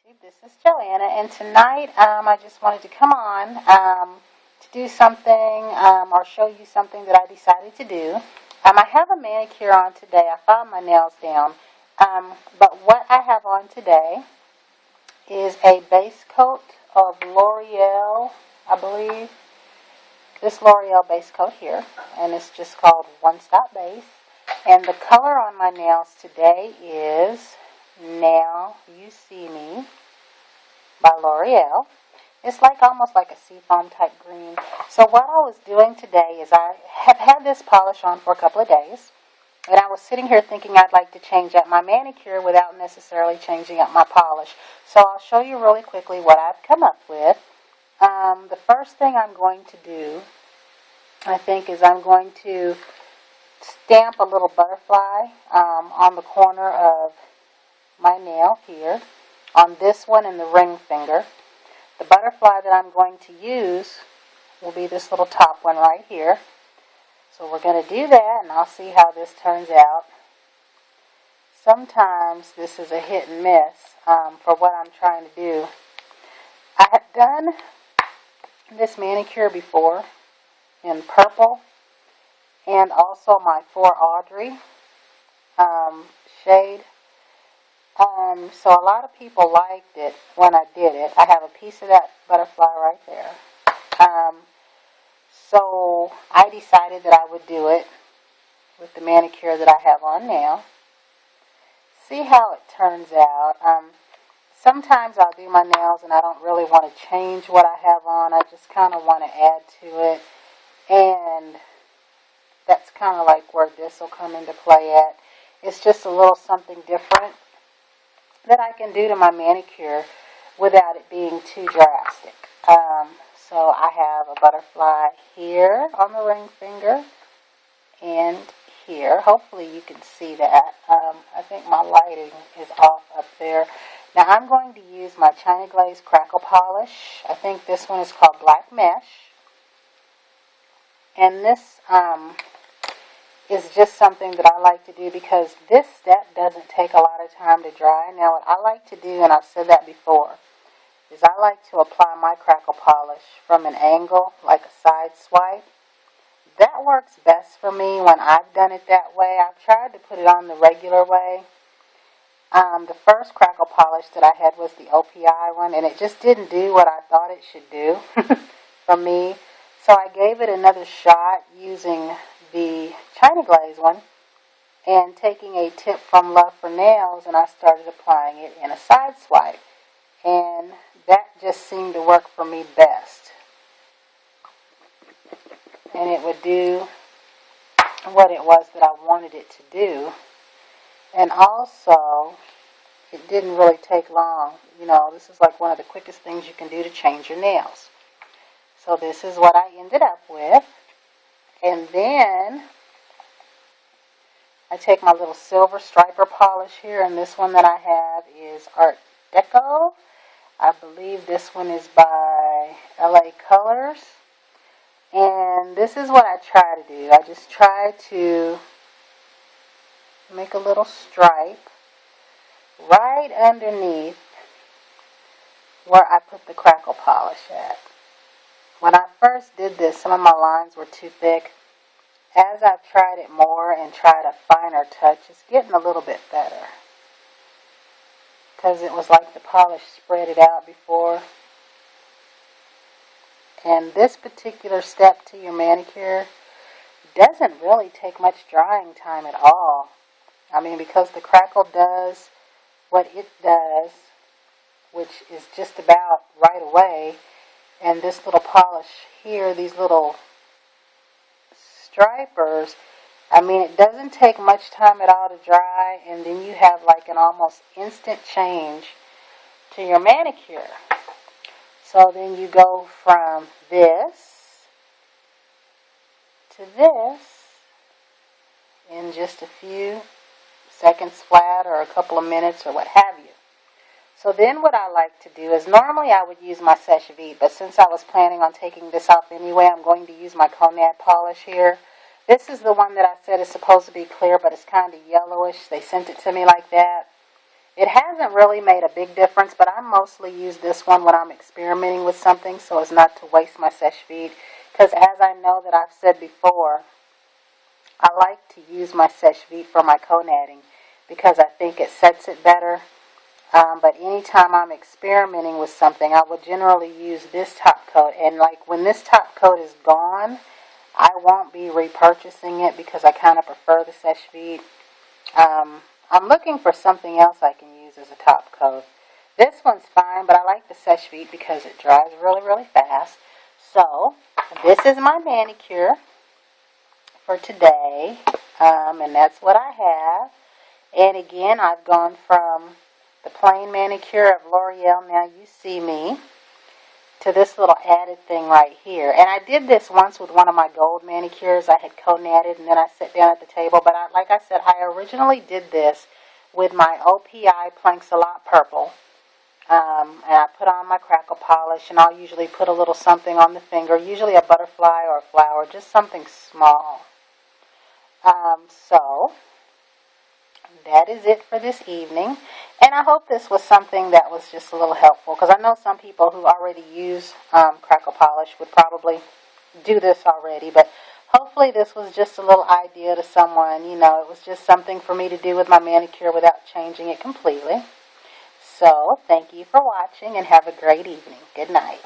YouTube. This is Joanna, and tonight I just wanted to come on to do something or show you something that I decided to do. I have a manicure on today. I filed my nails down, but what I have on today is a base coat of Loreal, I believe. This Loreal base coat here, and it's just called One Stop Base. And the color on my nails today is Now You See Me by Loreal. It's like almost like a seafoam type green. So what I was doing today is I have had this polish on for a couple of days, and I was sitting here thinking I'd like to change up my manicure without necessarily changing up my polish. So I'll show you really quickly what I've come up with. The first thing I'm going to do, I think, is I'm going to stamp a little butterfly on the corner of my nail here, on this one and the ring finger. The butterfly that I'm going to use will be this little top one right here. So we're going to do that, and I'll see how this turns out. Sometimes this is a hit and miss for what I'm trying to do. I have done this manicure before in purple and also my For Audrey shade. So a lot of people liked it when I did it. I have a piece of that butterfly right there. So I decided that I would do it with the manicure that I have on now. See how it turns out. Sometimes I'll do my nails and I don't really want to change what I have on. I just kind of want to add to it. And that's kind of like where this will come into play at. It's just a little something different that I can do to my manicure without it being too drastic. So I have a butterfly here on the ring finger and here. Hopefully you can see that. I think my lighting is off up there. Now I'm going to use my China Glaze Crackle polish. I think this one is called Black Mesh. And this is just something that I like to do because this step doesn't take a lot of time to dry. Now what I like to do, and I've said that before, is I like to apply my Crackle polish from an angle, like a side swipe. That works best for me when I've done it that way. I've tried to put it on the regular way. The first Crackle polish that I had was the OPI one, and it just didn't do what I thought it should do for me. So I gave it another shot using the China Glaze one and taking a tip from Love for Nails, and I started applying it in a side swipe. And that just seemed to work for me best. And it would do what it was that I wanted it to do. And also, it didn't really take long. You know, this is like one of the quickest things you can do to change your nails. So this is what I ended up with. And then I take my little silver striper polish here, and this one that I have is Art Deco. I believe this one is by LA Colors. And this is what I try to do. I just try to make a little stripe right underneath where I put the Crackle polish at. When I first did this, some of my lines were too thick. As I've tried it more and tried a finer touch, it's getting a little bit better. Because it was like the polish spread it out before. And this particular step to your manicure doesn't really take much drying time at all. I mean, because the Crackle does what it does, which is just about right away. And this little polish here, these little stripers, I mean, it doesn't take much time at all to dry, and then you have like an almost instant change to your manicure. So then you go from this to this in just a few seconds flat, or a couple of minutes, or what have you. So then what I like to do is, normally I would use my Sèche Vite, but since I was planning on taking this off anyway, I'm going to use my Conad polish here. This is the one that I said is supposed to be clear, but it's kind of yellowish. They sent it to me like that. It hasn't really made a big difference, but I mostly use this one when I'm experimenting with something so as not to waste my seche vide. Because as I know that I've said before, I like to use my seche vide for my co-natting because I think it sets it better. But anytime I'm experimenting with something, I will generally use this top coat. And like when this top coat is gone, I won't be repurchasing it because I kind of prefer the seche vide. I'm looking for something else I can use as a top coat. This one's fine, but I like the seche vide because it dries really, really fast. So, this is my manicure for today, and that's what I have. And again, I've gone from the plain manicure of Loreal, Now You See Me, to this little added thing right here. And I did this once with one of my gold manicures. I had co-natted and then I sat down at the table. But like I said, I originally did this with my OPI Plank-Salot Purple. And I put on my Crackle polish, and I'll usually put a little something on the finger, usually a butterfly or a flower, just something small. So that is it for this evening. And I hope this was something that was just a little helpful, because I know some people who already use Crackle polish would probably do this already. But hopefully this was just a little idea to someone. You know, it was just something for me to do with my manicure without changing it completely. So, thank you for watching and have a great evening. Good night.